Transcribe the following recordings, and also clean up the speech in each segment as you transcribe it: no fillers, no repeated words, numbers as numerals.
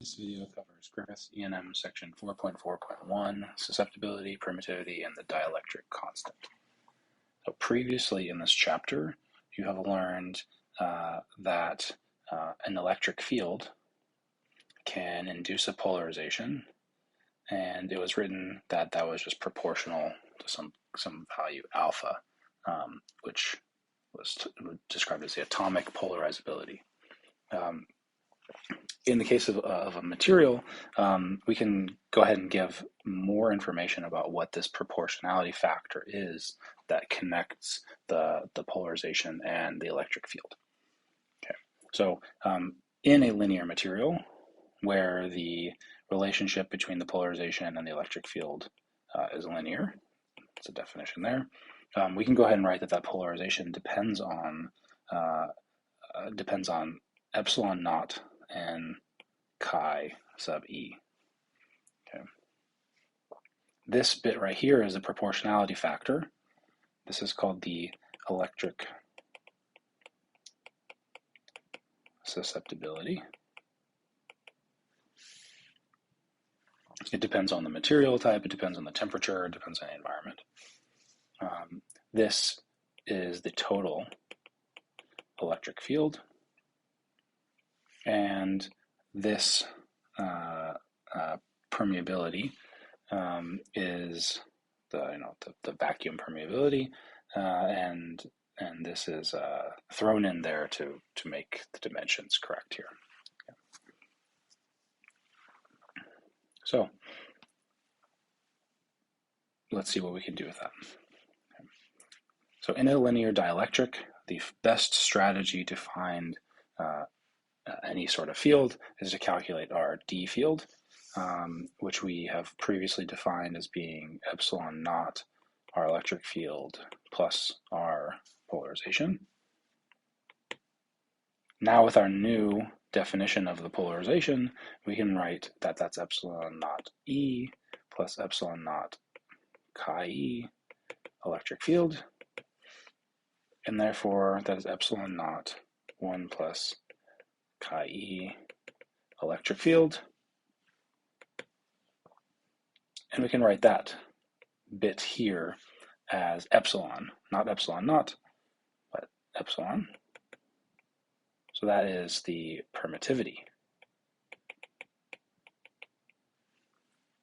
This video covers Griffiths E&M section 4.4.1, susceptibility, permittivity, and the dielectric constant. So previously in this chapter, you have learned that an electric field can induce a polarization, and it was written that that was just proportional to some value alpha, which was described as the atomic polarizability. In the case of a material, we can go ahead and give more information about what this proportionality factor is that connects the polarization and the electric field. Okay, so in a linear material where the relationship between the polarization and the electric field is linear, it's a definition there, we can go ahead and write that polarization depends on epsilon naught and chi sub e. Okay. This bit right here is a proportionality factor. This is called the electric susceptibility. It depends on the material type, it depends on the temperature, it depends on the environment. This is the total electric field, and this permeability is the vacuum permeability, and this is thrown in there to make the dimensions correct here. Okay. So let's see what we can do with that. Okay. So in a linear dielectric, the best strategy to find any sort of field is to calculate our D field, which we have previously defined as being epsilon naught, our electric field, plus our polarization. Now with our new definition of the polarization, we can write that that's epsilon naught E plus epsilon naught chi E electric field, and therefore that is epsilon naught 1 plus chi E electric field, and we can write that bit here as epsilon, not epsilon naught, but epsilon. So that is the permittivity,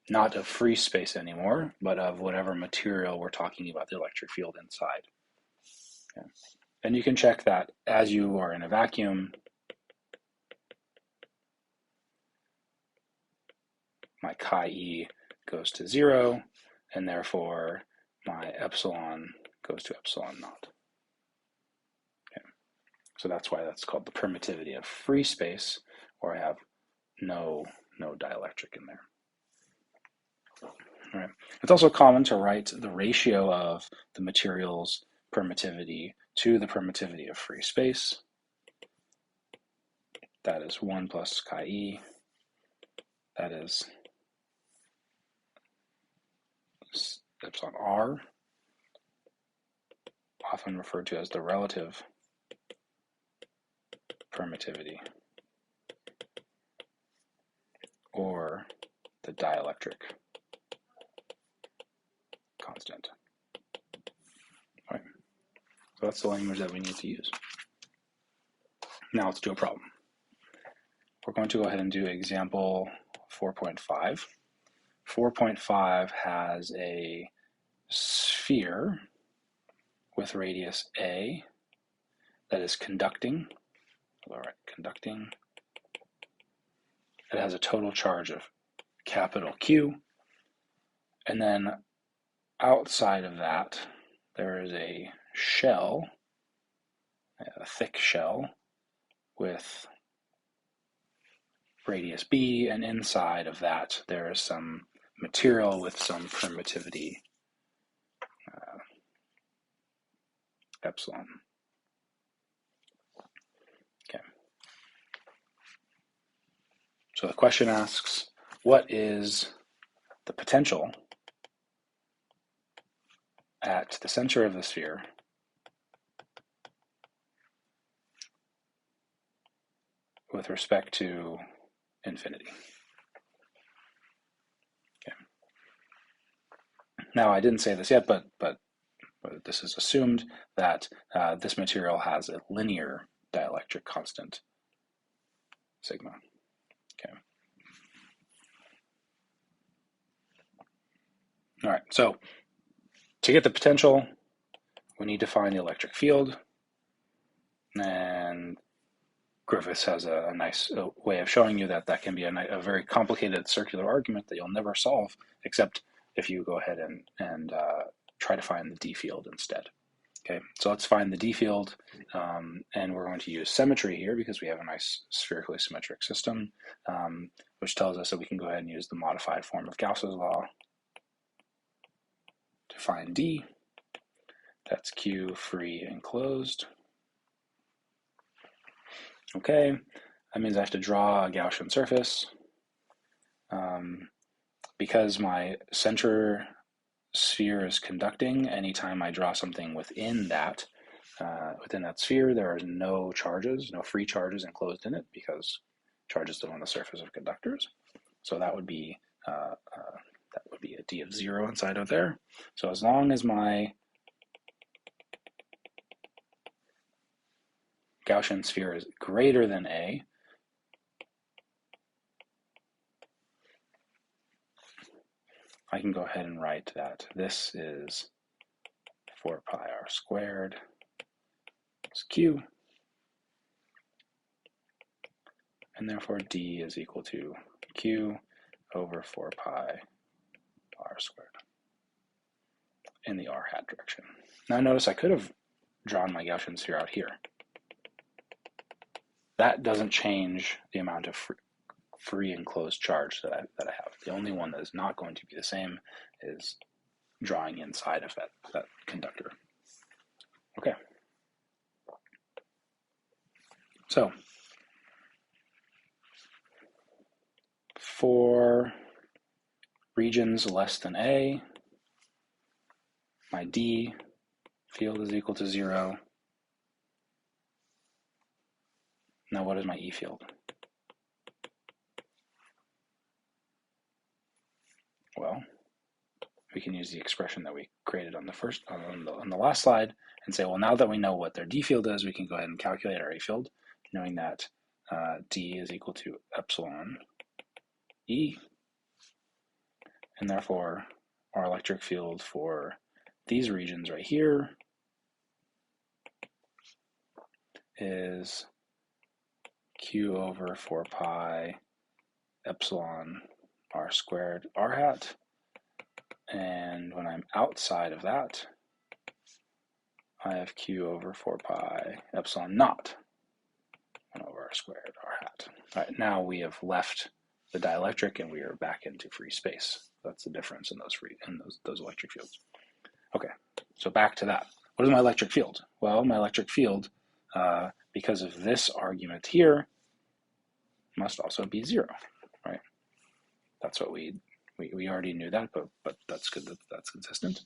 not of free space anymore, but of whatever material we're talking about the electric field inside. Okay. And you can check that as you are in a vacuum, my chi E goes to 0, and therefore my epsilon goes to epsilon naught. Okay. So that's why that's called the permittivity of free space, or I have no dielectric in there. All right. It's also common to write the ratio of the material's permittivity to the permittivity of free space. That is 1 plus chi E. That is epsilon r, often referred to as the relative permittivity, or the dielectric constant. All right. So that's the language that we need to use. Now let's do a problem. We're going to go ahead and do example 4.5. 4.5 has a sphere with radius A that is conducting. All right, conducting. It has a total charge of capital Q, and then outside of that there is a shell, a thick shell with radius B, and inside of that there is some material with some permittivity epsilon. Okay. So the question asks, what is the potential at the center of the sphere with respect to infinity. Okay. Now, I didn't say this yet, but this is assumed that this material has a linear dielectric constant, sigma. Okay. All right, so to get the potential, we need to find the electric field, and Griffiths has a nice way of showing you that that can be a very complicated circular argument that you'll never solve, except if you go ahead and try to find the D field instead. Okay, so let's find the D field, and we're going to use symmetry here because we have a nice spherically symmetric system, which tells us that we can go ahead and use the modified form of Gauss's law to find D. That's Q free and closed. Okay, that means I have to draw a Gaussian surface. Because my center sphere is conducting, anytime I draw something within that sphere, there are no charges, no free charges enclosed in it because charges live on the surface of conductors. So that would be a D of 0 inside of there. So as long as my Gaussian sphere is greater than A, I can go ahead and write that this is 4 pi r squared is Q, and therefore D is equal to Q over 4 pi r squared in the r hat direction. Now notice I could have drawn my Gaussian sphere out here. That doesn't change the amount of free and closed charge that I have. The only one that is not going to be the same is drawing inside of that conductor. Okay. So for regions less than A, my D field is equal to 0. Now what is my E field? Well, we can use the expression that we created on the last slide and say, well, now that we know what their D field is, we can go ahead and calculate our A field, knowing that D is equal to epsilon E, and therefore our electric field for these regions right here is Q over 4 pi epsilon r squared r hat, and when I'm outside of that, I have Q over 4 pi epsilon naught 1 over r squared r hat. All right, now we have left the dielectric and we are back into free space. That's the difference in those electric fields. Okay, so back to that. What is my electric field? Well, my electric field, because of this argument here, must also be 0, right? That's what we already knew that, but that's good that that's consistent.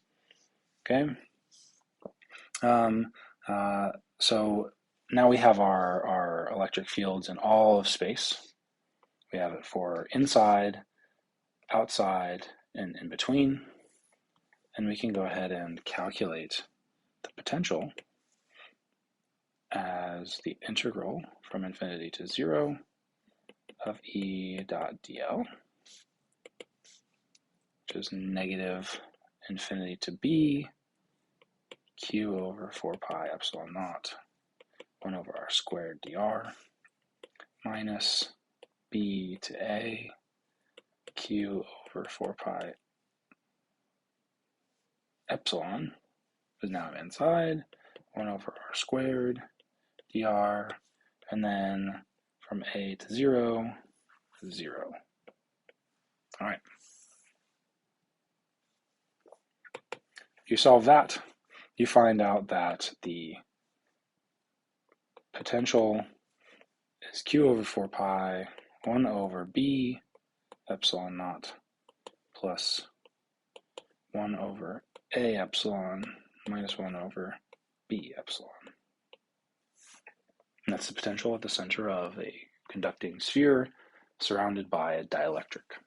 Okay. So now we have our electric fields in all of space. We have it for inside, outside, and in between. And we can go ahead and calculate the potential as the integral from infinity to 0 of E dot dl, which is negative infinity to B, Q over 4 pi epsilon naught 1 over r squared dr, minus B to A, Q over 4 pi epsilon, because now I'm inside, 1 over r squared dr, and then from A to 0, 0. All right. You solve that, you find out that the potential is Q over 4 pi 1 over B epsilon naught plus 1 over A epsilon minus 1 over B epsilon. And that's the potential at the center of a conducting sphere surrounded by a dielectric.